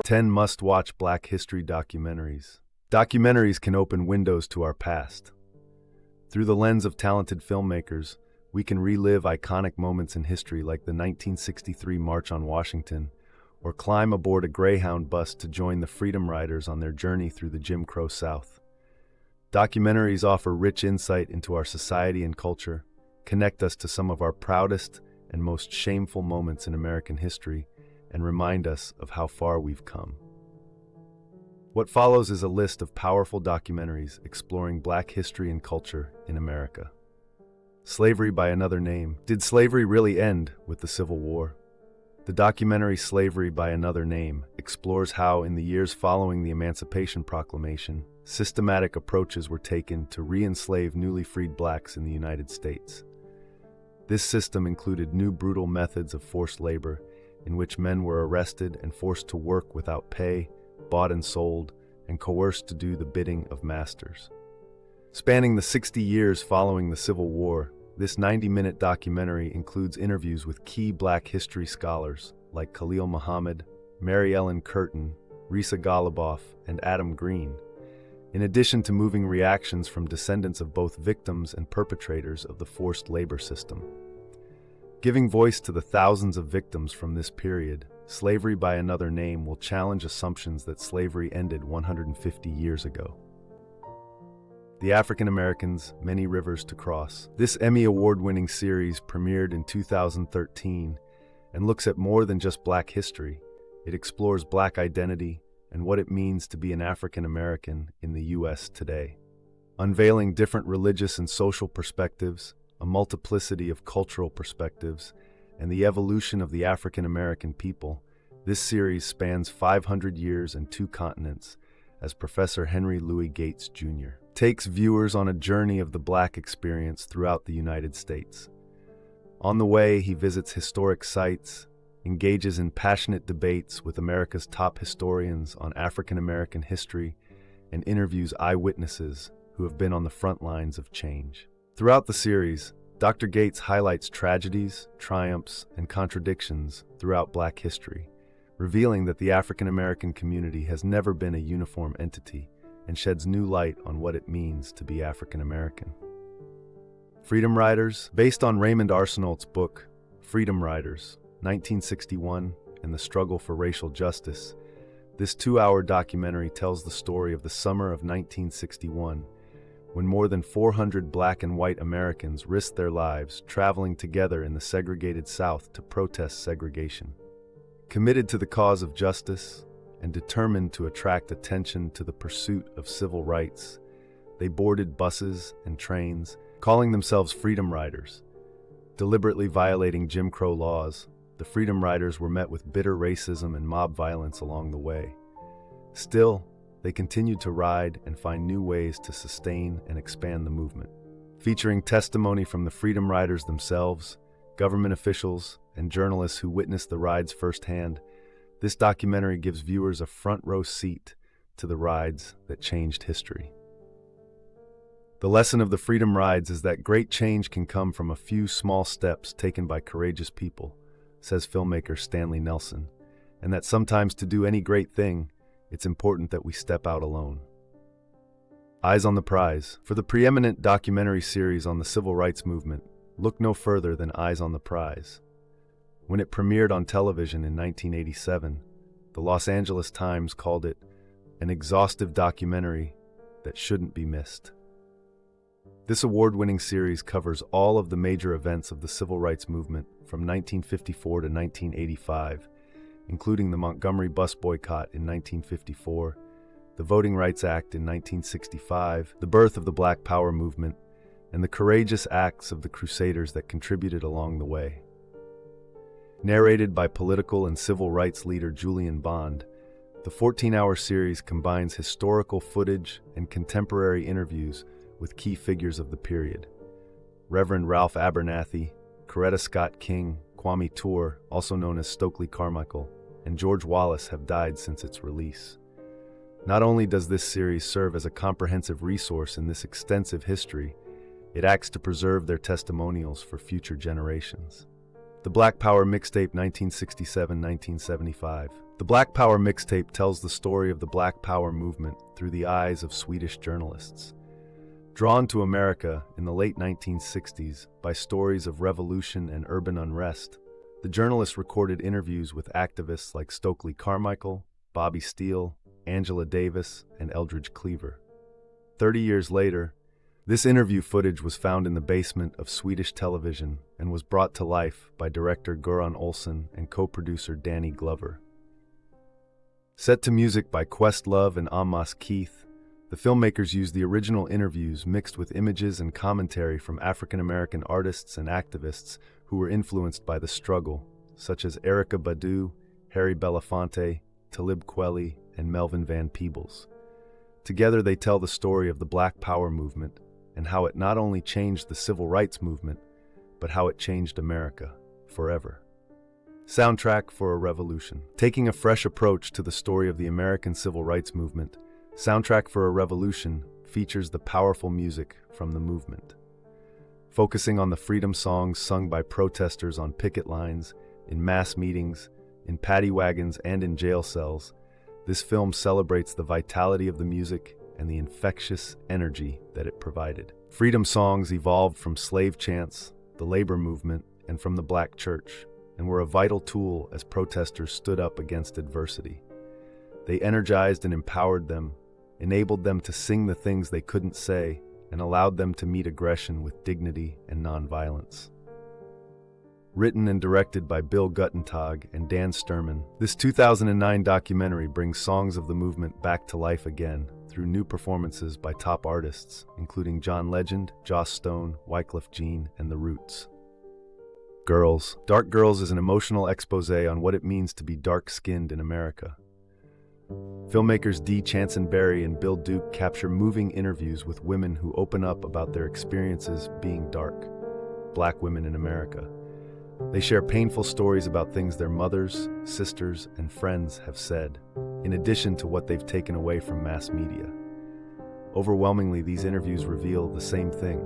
10 must-watch Black history documentaries. Documentaries can open windows to our past. Through the lens of talented filmmakers, we can relive iconic moments in history like the 1963 March on Washington, or climb aboard a Greyhound bus to join the Freedom Riders on their journey through the Jim Crow South. Documentaries offer rich insight into our society and culture, connect us to some of our proudest and most shameful moments in American history, and remind us of how far we've come. What follows is a list of powerful documentaries exploring Black history and culture in America. Slavery by Another Name. Did slavery really end with the Civil War? The documentary Slavery by Another Name explores how, in the years following the Emancipation Proclamation, systematic approaches were taken to re-enslave newly freed blacks in the United States. This system included new brutal methods of forced labor, in which men were arrested and forced to work without pay, bought and sold, and coerced to do the bidding of masters. Spanning the 60 years following the Civil War, this 90-minute documentary includes interviews with key Black history scholars like Khalil Muhammad, Mary Ellen Curtin, Risa Goluboff, and Adam Green, in addition to moving reactions from descendants of both victims and perpetrators of the forced labor system. Giving voice to the thousands of victims from this period, Slavery by Another Name will challenge assumptions that slavery ended 150 years ago. The African Americans, Many Rivers to Cross. This Emmy Award-winning series premiered in 2013 and looks at more than just Black history. It explores Black identity and what it means to be an African American in the U.S. today. Unveiling different religious and social perspectives, a multiplicity of cultural perspectives, and the evolution of the African American people, this series spans 500 years and 2 continents, as Professor Henry Louis Gates, Jr. takes viewers on a journey of the Black experience throughout the United States. On the way, he visits historic sites, engages in passionate debates with America's top historians on African American history, and interviews eyewitnesses who have been on the front lines of change. Throughout the series, Dr. Gates highlights tragedies, triumphs, and contradictions throughout Black history, revealing that the African American community has never been a uniform entity and sheds new light on what it means to be African American. Freedom Riders, based on Raymond Arsenault's book, Freedom Riders, 1961 and the Struggle for Racial Justice, this 2-hour documentary tells the story of the summer of 1961, when more than 400 Black and white Americans risked their lives traveling together in the segregated South to protest segregation. Committed to the cause of justice and determined to attract attention to the pursuit of civil rights, they boarded buses and trains, calling themselves Freedom Riders. Deliberately violating Jim Crow laws, the Freedom Riders were met with bitter racism and mob violence along the way. Still, they continued to ride and find new ways to sustain and expand the movement. Featuring testimony from the Freedom Riders themselves, government officials, and journalists who witnessed the rides firsthand, this documentary gives viewers a front-row seat to the rides that changed history. The lesson of the Freedom Rides is that great change can come from a few small steps taken by courageous people, says filmmaker Stanley Nelson, and that sometimes to do any great thing, it's important that we step out alone. Eyes on the Prize. For the preeminent documentary series on the civil rights movement, look no further than Eyes on the Prize. When it premiered on television in 1987, the Los Angeles Times called it an exhaustive documentary that shouldn't be missed. This award-winning series covers all of the major events of the civil rights movement from 1954 to 1985, including the Montgomery bus boycott in 1954, the Voting Rights Act in 1965, the birth of the Black Power movement, and the courageous acts of the Crusaders that contributed along the way. Narrated by political and civil rights leader Julian Bond, the 14-hour series combines historical footage and contemporary interviews with key figures of the period. Reverend Ralph Abernathy, Coretta Scott King, Kwame Ture, also known as Stokely Carmichael, and George Wallace have died since its release. Not only does this series serve as a comprehensive resource in this extensive history, it acts to preserve their testimonials for future generations. The Black Power Mixtape 1967-1975. The Black Power mixtape tells the story of the Black Power movement through the eyes of Swedish journalists. Drawn to America in the late 1960s by stories of revolution and urban unrest, the journalists recorded interviews with activists like Stokely Carmichael, Bobby Steele, Angela Davis, and Eldridge Cleaver. 30 years later, this interview footage was found in the basement of Swedish television and was brought to life by director Göran Olsson and co-producer Danny Glover. Set to music by Questlove and Amos Keith, the filmmakers used the original interviews mixed with images and commentary from African-American artists and activists who were influenced by the struggle, such as Erykah Badu, Harry Belafonte, Talib Kweli, and Melvin Van Peebles. Together they tell the story of the Black Power movement and how it not only changed the civil rights movement, but how it changed America forever. Soundtrack for a Revolution. Taking a fresh approach to the story of the American civil rights movement, Soundtrack for a Revolution features the powerful music from the movement. Focusing on the freedom songs sung by protesters on picket lines, in mass meetings, in paddy wagons, and in jail cells, this film celebrates the vitality of the music and the infectious energy that it provided. Freedom songs evolved from slave chants, the labor movement, and from the Black church, and were a vital tool as protesters stood up against adversity. They energized and empowered them, enabled them to sing the things they couldn't say, and allowed them to meet aggression with dignity and nonviolence. Written and directed by Bill Guttentag and Dan Sturman, this 2009 documentary brings songs of the movement back to life again through new performances by top artists, including John Legend, Joss Stone, Wyclef Jean, and The Roots. Girls. Dark Girls is an emotional expose on what it means to be dark-skinned in America. Filmmakers Dee Chansonberry and Bill Duke capture moving interviews with women who open up about their experiences being dark, Black women in America. They share painful stories about things their mothers, sisters, and friends have said, in addition to what they've taken away from mass media. Overwhelmingly, these interviews reveal the same thing.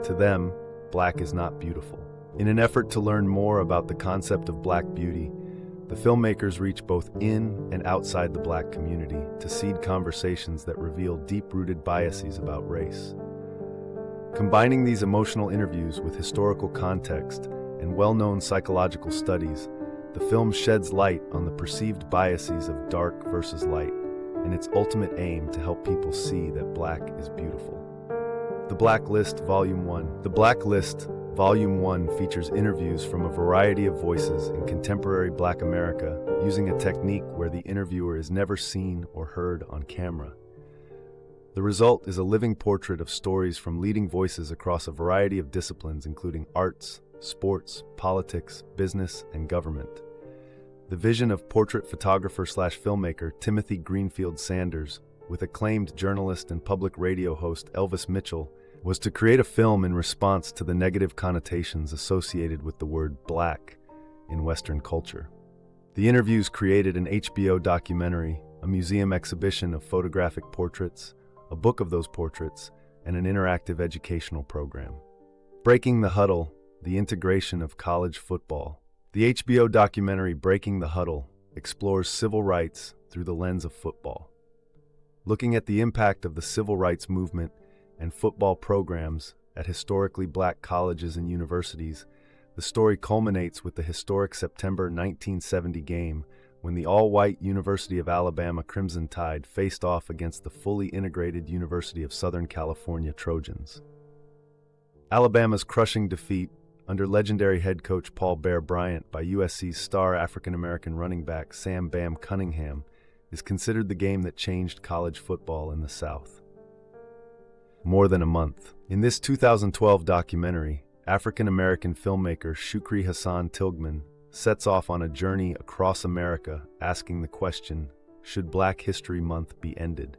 To them, Black is not beautiful. In an effort to learn more about the concept of Black beauty, the filmmakers reach both in and outside the Black community to seed conversations that reveal deep-rooted biases about race. Combining these emotional interviews with historical context and well-known psychological studies, the film sheds light on the perceived biases of dark versus light and its ultimate aim to help people see that Black is beautiful. The Blacklist Volume 1. The Blacklist Volume 1 features interviews from a variety of voices in contemporary Black America using a technique where the interviewer is never seen or heard on camera. The result is a living portrait of stories from leading voices across a variety of disciplines including arts, sports, politics, business, and government. The vision of portrait photographer/filmmaker Timothy Greenfield Sanders, with acclaimed journalist and public radio host Elvis Mitchell, was to create a film in response to the negative connotations associated with the word Black in Western culture. The interviews created an HBO documentary, a museum exhibition of photographic portraits, a book of those portraits, and an interactive educational program. Breaking the Huddle, the integration of college football. The HBO documentary Breaking the Huddle explores civil rights through the lens of football. Looking at the impact of the civil rights movement and football programs at historically Black colleges and universities, the story culminates with the historic September 1970 game when the all-white University of Alabama Crimson Tide faced off against the fully integrated University of Southern California Trojans. Alabama's crushing defeat under legendary head coach Paul Bear Bryant by USC's star African-American running back Sam Bam Cunningham is considered the game that changed college football in the South. More than a month. In this 2012 documentary, African-American filmmaker Shukri Hassan Tilghman sets off on a journey across America asking the question, should Black History Month be ended?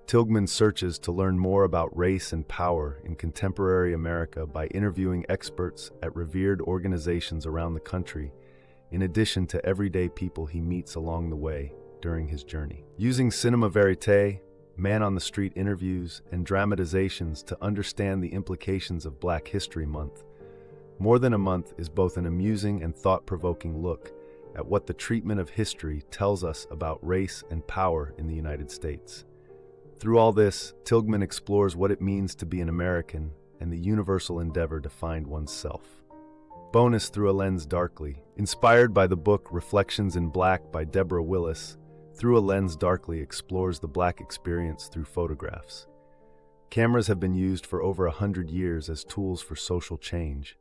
Tilghman searches to learn more about race and power in contemporary America by interviewing experts at revered organizations around the country, in addition to everyday people he meets along the way during his journey. Using cinema verite, man-on-the-street interviews, and dramatizations to understand the implications of Black History Month, More Than a Month is both an amusing and thought-provoking look at what the treatment of history tells us about race and power in the United States. Through all this, Tilghman explores what it means to be an American and the universal endeavor to find oneself. Bonus Through a Lens Darkly. Inspired by the book Reflections in Black by Deborah Willis, Through a Lens Darkly explores the Black experience through photographs. Cameras have been used for over 100 years as tools for social change.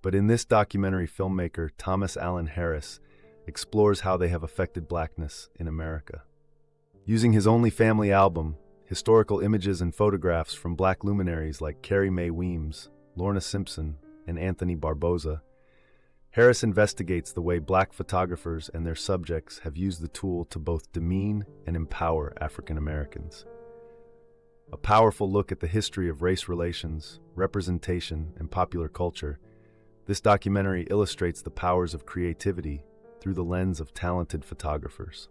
But in this documentary, filmmaker Thomas Allen Harris explores how they have affected Blackness in America. Using his Only Family album, historical images and photographs from Black luminaries like Carrie Mae Weems, Lorna Simpson, and Anthony Barboza, Harris investigates the way Black photographers and their subjects have used the tool to both demean and empower African Americans. A powerful look at the history of race relations, representation, and popular culture, this documentary illustrates the powers of creativity through the lens of talented photographers.